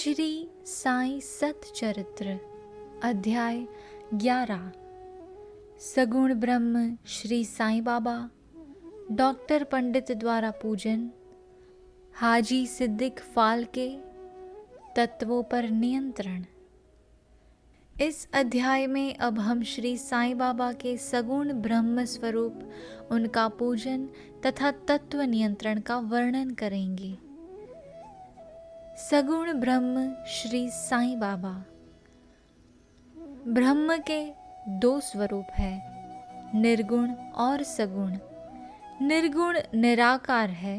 श्री साई सतचरित्र अध्याय 11। सगुण ब्रह्म श्री साईं बाबा, डॉक्टर पंडित द्वारा पूजन, हाजी सिद्दीक फाल के तत्वों पर नियंत्रण। इस अध्याय में अब हम श्री साईं बाबा के सगुण ब्रह्म स्वरूप, उनका पूजन तथा तत्व नियंत्रण का वर्णन करेंगे। सगुण ब्रह्म श्री साईं बाबा। ब्रह्म के दो स्वरूप हैं, निर्गुण और सगुण। निर्गुण निराकार है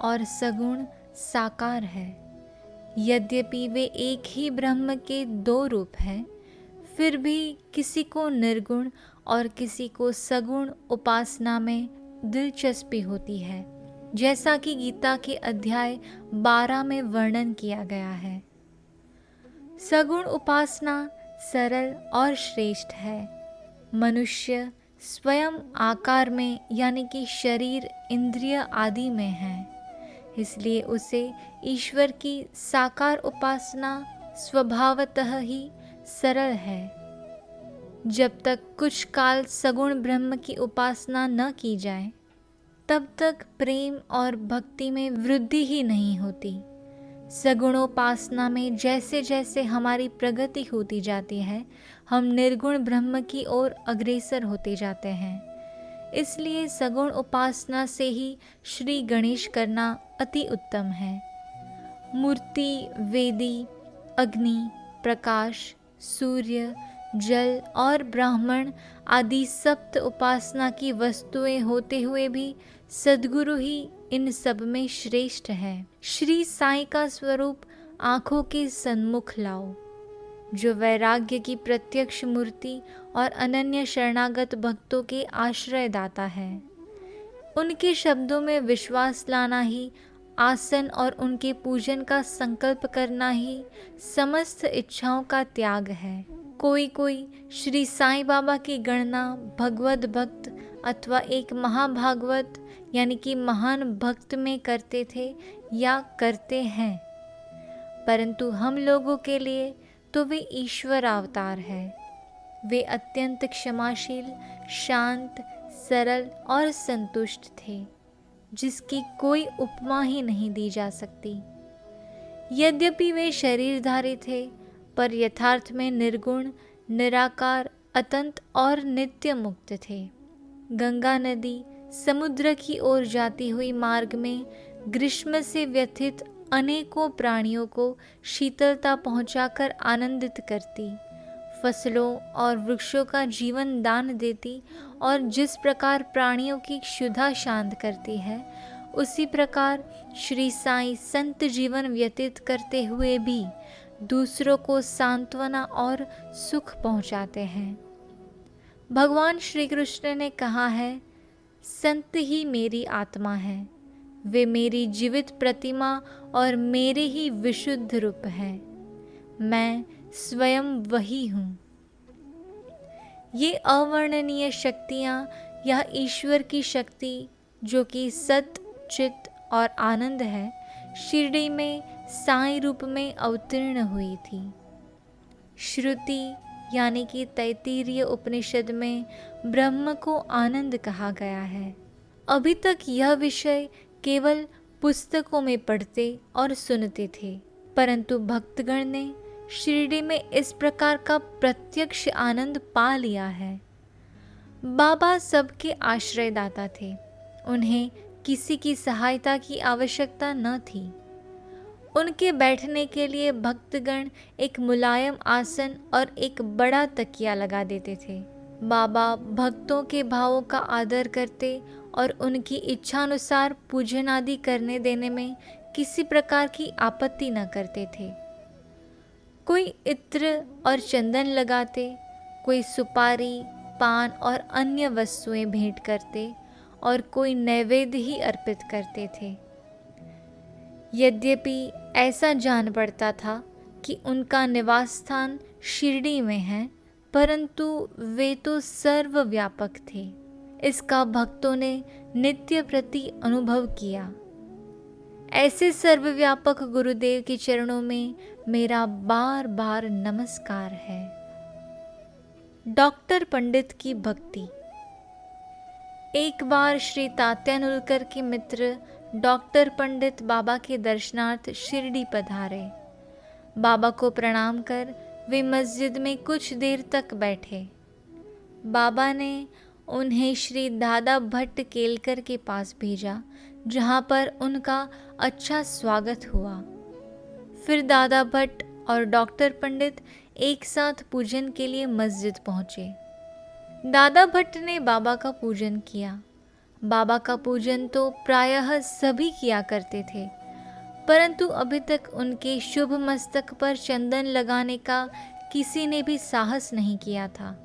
और सगुण साकार है। यद्यपि वे एक ही ब्रह्म के दो रूप हैं, फिर भी किसी को निर्गुण और किसी को सगुण उपासना में दिलचस्पी होती है, जैसा कि गीता के अध्याय 12 में वर्णन किया गया है। सगुण उपासना सरल और श्रेष्ठ है। मनुष्य स्वयं आकार में यानी कि शरीर, इंद्रिय आदि में है, इसलिए उसे ईश्वर की साकार उपासना स्वभावतः ही सरल है। जब तक कुछ काल सगुण ब्रह्म की उपासना न की जाए, तब तक प्रेम और भक्ति में वृद्धि ही नहीं होती। सगुणोपासना में जैसे जैसे हमारी प्रगति होती जाती है, हम निर्गुण ब्रह्म की ओर अग्रसर होते जाते हैं। इसलिए सगुण उपासना से ही श्री गणेश करना अति उत्तम है। मूर्ति, वेदी, अग्नि, प्रकाश, सूर्य, जल और ब्राह्मण आदि सप्त उपासना की वस्तुएं होते हुए भी सद्गुरु ही इन सब में श्रेष्ठ है। श्री साईं का स्वरूप आंखों के सन्मुख लाओ, जो वैराग्य की प्रत्यक्ष मूर्ति और अनन्य शरणागत भक्तों के आश्रय दाता है। उनके शब्दों में विश्वास लाना ही, आसन और उनके पूजन का संकल्प करना ही समस्त इच्छाओं का त्याग है। कोई कोई श्री साईं बाबा की गणना भगवत भक्त अथवा एक महाभागवत यानी कि महान भक्त में करते थे या करते हैं, परंतु हम लोगों के लिए तो वे ईश्वर अवतार है। वे अत्यंत क्षमाशील, शांत, सरल और संतुष्ट थे, जिसकी कोई उपमा ही नहीं दी जा सकती। यद्यपि वे शरीरधारी थे, पर यथार्थ में निर्गुण, निराकार, अतंत और नित्य मुक्त थे। गंगा नदी समुद्र की ओर जाती हुई मार्ग में ग्रीष्म से व्यथित अनेकों प्राणियों को शीतलता पहुंचाकर आनंदित करती, फसलों और वृक्षों का जीवन दान देती और जिस प्रकार प्राणियों की क्षुधा शांत करती है, उसी प्रकार श्री साईं संत जीवन व्यतीत करते हुए भी दूसरों को सांत्वना और सुख पहुंचाते हैं। भगवान श्री कृष्ण ने कहा है, संत ही मेरी आत्मा है, वे मेरी जीवित प्रतिमा और मेरे ही विशुद्ध रूप हैं। मैं स्वयं वही हूँ। ये अवर्णनीय शक्तियाँ, यह ईश्वर की शक्ति जो कि सत, चित और आनंद है, शिरडी में साईं रूप में अवतीर्ण हुई थी। श्रुति यानी कि तैत्तिरीय उपनिषद में ब्रह्म को आनंद कहा गया है। अभी तक यह विषय केवल पुस्तकों में पढ़ते और सुनते थे, परंतु भक्तगण ने शिरडी में इस प्रकार का प्रत्यक्ष आनंद पा लिया है। बाबा सबके आश्रयदाता थे, उन्हें किसी की सहायता की आवश्यकता न थी। उनके बैठने के लिए भक्तगण एक मुलायम आसन और एक बड़ा तकिया लगा देते थे। बाबा भक्तों के भावों का आदर करते और उनकी इच्छानुसार पूजन आदि करने देने में किसी प्रकार की आपत्ति न करते थे। कोई इत्र और चंदन लगाते, कोई सुपारी, पान और अन्य वस्तुएं भेंट करते और कोई नैवेद्य ही अर्पित करते थे। यद्यपि ऐसा जान पड़ता था कि उनका निवास स्थान शिरडी में है, परंतु वे तो सर्वव्यापक थे। इसका भक्तों ने नित्य प्रति अनुभव किया। ऐसे सर्वव्यापक गुरुदेव के चरणों में मेरा बार बार नमस्कार है। डॉक्टर पंडित की भक्ति। एक बार श्री तात्यानुलकर के मित्र डॉक्टर पंडित बाबा के दर्शनार्थ शिरडी पधारे। बाबा को प्रणाम कर वे मस्जिद में कुछ देर तक बैठे। बाबा ने उन्हें श्री दादा भट्ट केलकर के पास भेजा, जहाँ पर उनका अच्छा स्वागत हुआ। फिर दादा भट्ट और डॉक्टर पंडित एक साथ पूजन के लिए मस्जिद पहुँचे। दादा भट्ट ने बाबा का पूजन किया। बाबा का पूजन तो प्रायः सभी किया करते थे, परंतु अभी तक उनके शुभ मस्तक पर चंदन लगाने का किसी ने भी साहस नहीं किया था।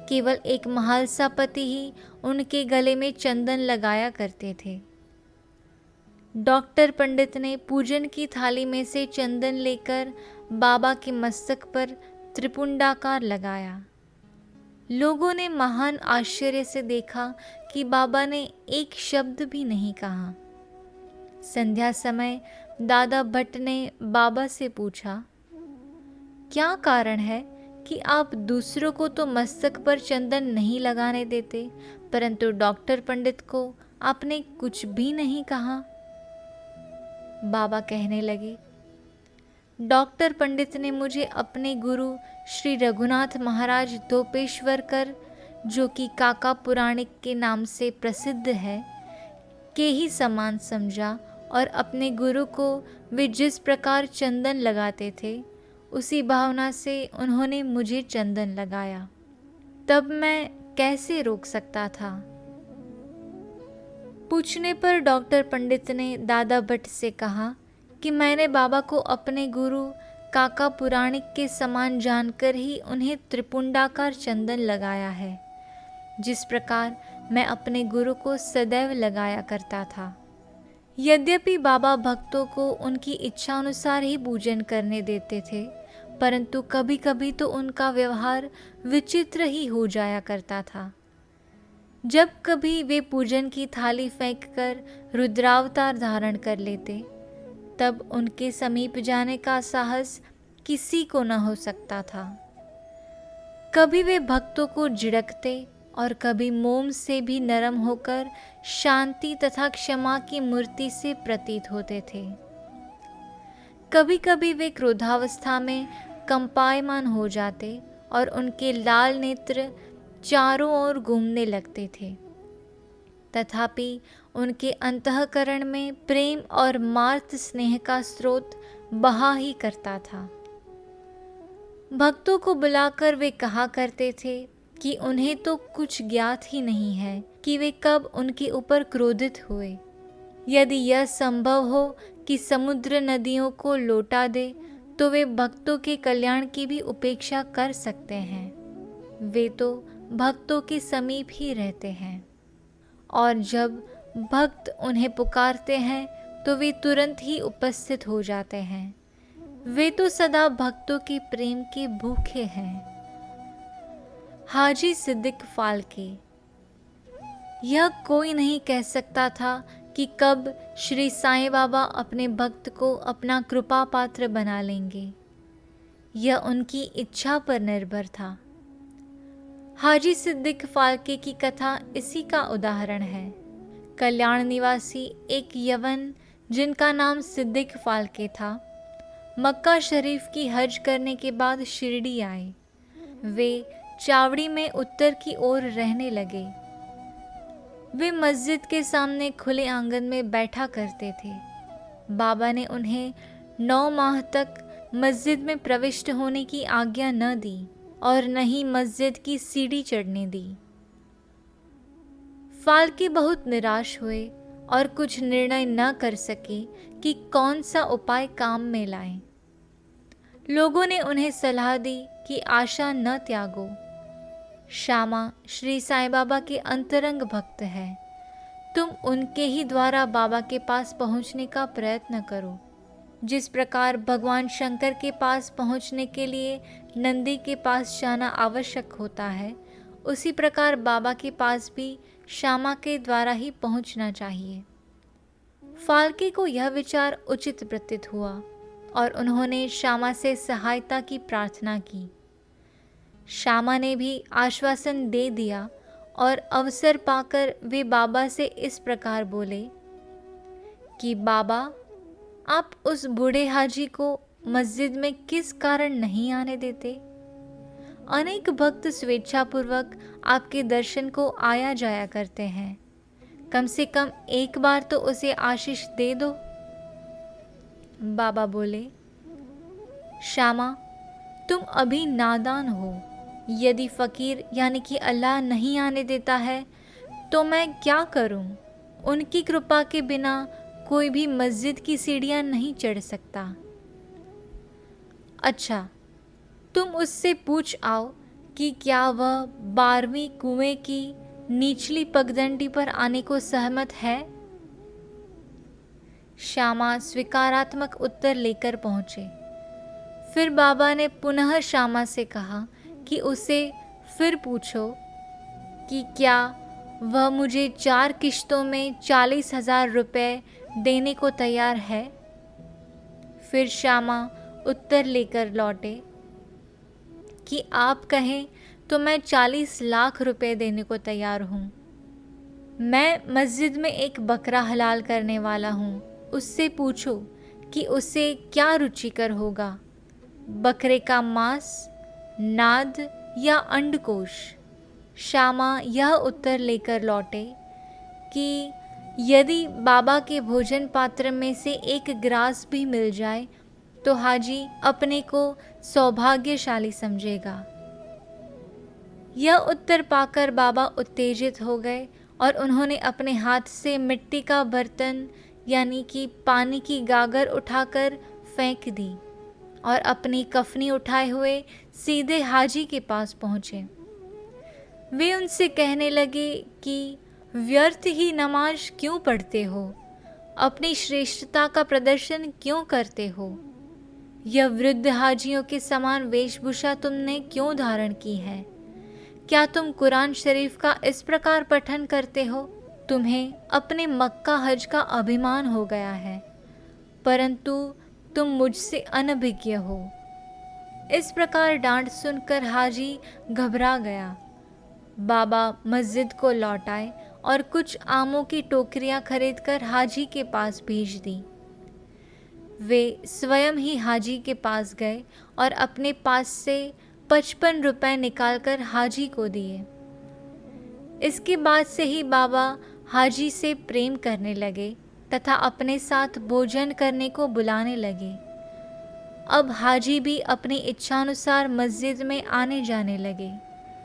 केवल एक महालसा पति ही उनके गले में चंदन लगाया करते थे। डॉक्टर पंडित ने पूजन की थाली में से चंदन लेकर बाबा के मस्तक पर त्रिपुंडाकार लगाया। लोगों ने महान आश्चर्य से देखा कि बाबा ने एक शब्द भी नहीं कहा। संध्या समय दादा भट्ट ने बाबा से पूछा, क्या कारण है कि आप दूसरों को तो मस्तक पर चंदन नहीं लगाने देते, परंतु डॉक्टर पंडित को आपने कुछ भी नहीं कहा? बाबा कहने लगे, डॉक्टर पंडित ने मुझे अपने गुरु श्री रघुनाथ महाराज दोपेश्वरकर, जो कि काका पुराणिक के नाम से प्रसिद्ध है, के ही समान समझा और अपने गुरु को वे जिस प्रकार चंदन लगाते थे उसी भावना से उन्होंने मुझे चंदन लगाया। तब मैं कैसे रोक सकता था? पूछने पर डॉक्टर पंडित ने दादा भट्ट से कहा कि मैंने बाबा को अपने गुरु काका पुराणिक के समान जानकर ही उन्हें त्रिपुंडाकार चंदन लगाया है, जिस प्रकार मैं अपने गुरु को सदैव लगाया करता था। यद्यपि बाबा भक्तों को उनकी इच्छा अनुसार ही पूजन करने देते थे, परंतु कभी कभी तो उनका व्यवहार विचित्र ही हो जाया करता था। जब कभी वे पूजन की थाली फेंककर रुद्रावतार धारण कर लेते, तब उनके समीप जाने का साहस किसी को न हो सकता था। कभी वे भक्तों को झिड़कते और कभी मोम से भी नरम होकर शांति तथा क्षमा की मूर्ति से प्रतीत होते थे। कभी कभी वे क्रोधावस्था में कंपायमान हो जाते और उनके लाल नेत्र चारों ओर घूमने लगते थे। तथापि उनके अंतःकरण में प्रेम और मार्त स्नेह का स्रोत बहा ही करता था। भक्तों को बुलाकर वे कहा करते थे कि उन्हें तो कुछ ज्ञात ही नहीं है कि वे कब उनके ऊपर क्रोधित हुए। यदि यह संभव हो कि समुद्र नदियों को लौटा दे, तो वे भक्तों के कल्याण की भी उपेक्षा कर सकते हैं। वे तो भक्तों के समीप ही रहते हैं, और जब भक्त उन्हें पुकारते हैं तो वे तुरंत ही उपस्थित हो जाते हैं। वे तो सदा भक्तों के प्रेम के भूखे हैं। हाजी सिद्दीक फाल्के। यह कोई नहीं कह सकता था कि कब श्री साईं बाबा अपने भक्त को अपना कृपा पात्र बना लेंगे। यह उनकी इच्छा पर निर्भर था। हाजी सिद्दीक फाल्के की कथा इसी का उदाहरण है। कल्याण निवासी एक यवन जिनका नाम सिद्दीक फाल्के था, मक्का शरीफ की हज करने के बाद शिरडी आए। वे चावड़ी में उत्तर की ओर रहने लगे। वे मस्जिद के सामने खुले आंगन में बैठा करते थे। बाबा ने उन्हें 9 माह तक मस्जिद में प्रविष्ट होने की आज्ञा न दी और न ही मस्जिद की सीढ़ी चढ़ने दी। फाल्के बहुत निराश हुए और कुछ निर्णय न कर सके कि कौन सा उपाय काम में लाएं। लोगों ने उन्हें सलाह दी कि आशा न त्यागो। श्यामा श्री साईं बाबा के अंतरंग भक्त है। तुम उनके ही द्वारा बाबा के पास पहुंचने का प्रयत्न करो। जिस प्रकार भगवान शंकर के पास पहुंचने के लिए नंदी के पास जाना आवश्यक होता है, उसी प्रकार बाबा के पास भी श्यामा के द्वारा ही पहुंचना चाहिए। फाल्के को यह विचार उचित प्रतीत हुआ और उन्होंने श्यामा से सहायता की प्रार्थना की। श्यामा ने भी आश्वासन दे दिया और अवसर पाकर वे बाबा से इस प्रकार बोले कि बाबा, आप उस बूढ़े हाजी को मस्जिद में किस कारण नहीं आने देते? अनेक भक्त स्वेच्छापूर्वक आपके दर्शन को आया जाया करते हैं। कम से कम एक बार तो उसे आशीष दे दो। बाबा बोले, श्यामा, तुम अभी नादान हो। यदि फकीर यानी कि अल्लाह नहीं आने देता है तो मैं क्या करूं? उनकी कृपा के बिना कोई भी मस्जिद की सीढ़ियां नहीं चढ़ सकता। अच्छा, तुम उससे पूछ आओ कि क्या वह 12वीं कुएं की निचली पगडंडी पर आने को सहमत है। श्यामा स्वीकारात्मक उत्तर लेकर पहुंचे। फिर बाबा ने पुनः श्यामा से कहा कि उसे फिर पूछो कि क्या वह मुझे 4 किश्तों में 40,000 रुपये देने को तैयार है। फिर श्यामा उत्तर लेकर लौटे कि आप कहें तो मैं 40 लाख रुपए देने को तैयार हूँ। मैं मस्जिद में एक बकरा हलाल करने वाला हूँ। उससे पूछो कि उसे क्या रुचिकर होगा, बकरे का मांस, नाद या अंडकोश। श्यामा यह उत्तर लेकर लौटे कि यदि बाबा के भोजन पात्र में से एक ग्रास भी मिल जाए तो हाजी अपने को सौभाग्यशाली समझेगा। यह उत्तर पाकर बाबा उत्तेजित हो गए और उन्होंने अपने हाथ से मिट्टी का बर्तन यानी कि पानी की गागर उठाकर फेंक दी और अपनी कफनी उठाए हुए सीधे हाजी के पास पहुँचे। वे उनसे कहने लगे कि व्यर्थ ही नमाज क्यों पढ़ते हो, अपनी श्रेष्ठता का प्रदर्शन क्यों करते हो, यह वृद्ध हाजियों के समान वेशभूषा तुमने क्यों धारण की है? क्या तुम कुरान शरीफ का इस प्रकार पठन करते हो? तुम्हें अपने मक्का हज का अभिमान हो गया है, परंतु तुम मुझसे अनभिज्ञ हो। इस प्रकार डांट सुनकर हाजी घबरा गया। बाबा मस्जिद को लौट आए और कुछ आमों की टोकरियां खरीदकर हाजी के पास भेज दी। वे स्वयं ही हाजी के पास गए और अपने पास से 55 रुपए निकालकर हाजी को दिए। इसके बाद से ही बाबा हाजी से प्रेम करने लगे तथा अपने साथ भोजन करने को बुलाने लगे। अब हाजी भी अपनी इच्छानुसार मस्जिद में आने जाने लगे।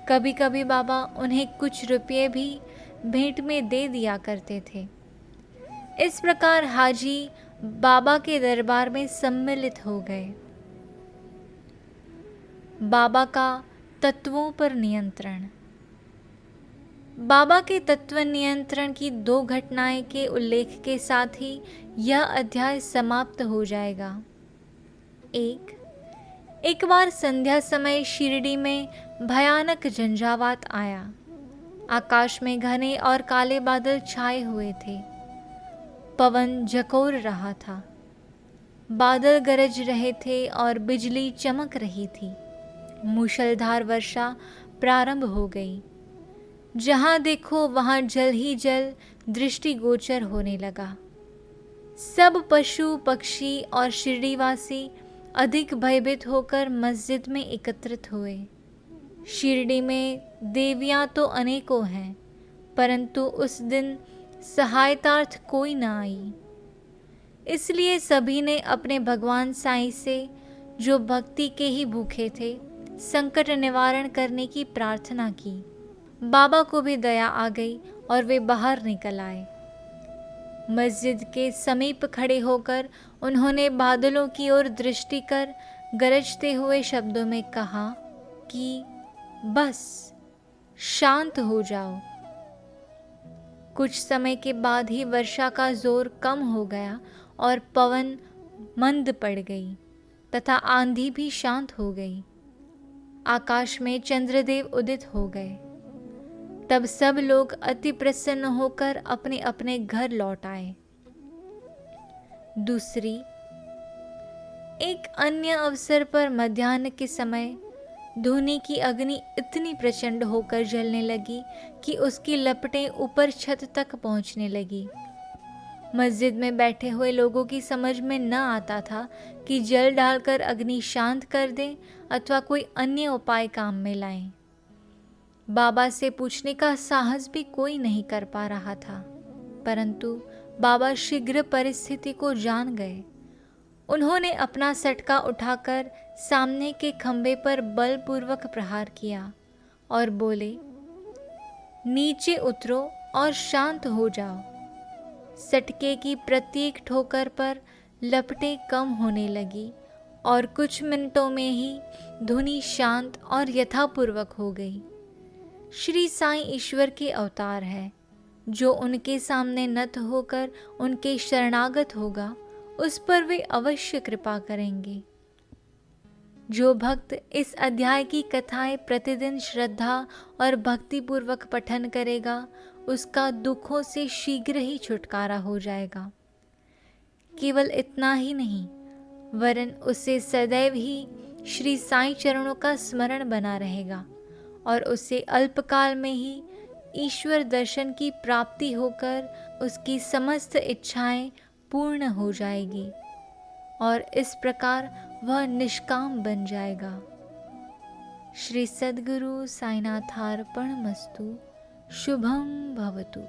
कभी कभी बाबा उन्हें कुछ रुपये भी भेंट में दे दिया करते थे। इस प्रकार हाजी बाबा के दरबार में सम्मिलित हो गए। बाबा का तत्वों पर नियंत्रण। बाबा के तत्व नियंत्रण की 2 घटनाएं के उल्लेख के साथ ही यह अध्याय समाप्त हो जाएगा। एक बार संध्या समय शिरडी में भयानक झंझावात आया। आकाश में घने और काले बादल छाए हुए थे। पवन झकोर रहा था। बादल गरज रहे थे और बिजली चमक रही थी। मूसलाधार वर्षा प्रारंभ हो गई। जहां देखो वहां जल ही जल दृष्टिगोचर होने लगा। सब पशु पक्षी और शिरडीवासी अधिक भयभीत होकर मस्जिद में एकत्रित हुए। शिरडी में देवियां तो अनेकों हैं, परंतु उस दिन सहायतार्थ कोई न आई। इसलिए सभी ने अपने भगवान साईं से, जो भक्ति के ही भूखे थे, संकट निवारण करने की प्रार्थना की। बाबा को भी दया आ गई और वे बाहर निकल आए। मस्जिद के समीप खड़े होकर उन्होंने बादलों की ओर दृष्टि कर गरजते हुए शब्दों में कहा कि बस शांत हो जाओ। कुछ समय के बाद ही वर्षा का जोर कम हो गया और पवन मंद पड़ गई तथा आंधी भी शांत हो गई। आकाश में चंद्रदेव उदित हो गए। तब सब लोग अति प्रसन्न होकर अपने अपने घर लौट आए। दूसरी, एक अन्य अवसर पर मध्याह्न के समय धूनी की अग्नि इतनी प्रचंड होकर जलने लगी कि उसकी लपटें ऊपर छत तक पहुंचने लगी। मस्जिद में बैठे हुए लोगों की समझ में न आता था कि जल डालकर अग्नि शांत कर दें अथवा कोई अन्य उपाय काम में लाएं। बाबा से पूछने का साहस भी कोई नहीं कर पा रहा था, परंतु बाबा शीघ्र परिस्थिति को जान गए। उन्होंने अपना सटका उठाकर सामने के खंभे पर बलपूर्वक प्रहार किया और बोले, नीचे उतरो और शांत हो जाओ। सटके की प्रत्येक ठोकर पर लपटें कम होने लगी और कुछ मिनटों में ही धुनी शांत और यथापूर्वक हो गई। श्री साईं ईश्वर के अवतार है। जो उनके सामने नत होकर उनके शरणागत होगा, उस पर वे अवश्य कृपा करेंगे। जो भक्त इस अध्याय की कथाएं प्रतिदिन श्रद्धा और भक्तिपूर्वक पठन करेगा, उसका दुखों से शीघ्र ही छुटकारा हो जाएगा। केवल इतना ही नहीं, वरन उसे सदैव ही श्री साईं चरणों का स्मरण बना रहेगा और उसे अल्पकाल में ही ईश्वर दर्शन की प्राप्ति होकर उसकी समस्त इच्छाएं पूर्ण हो जाएगी और इस प्रकार वह निष्काम बन जाएगा। श्री सद्गुरु साईनाथार्पणमस्तु। शुभम भवतु।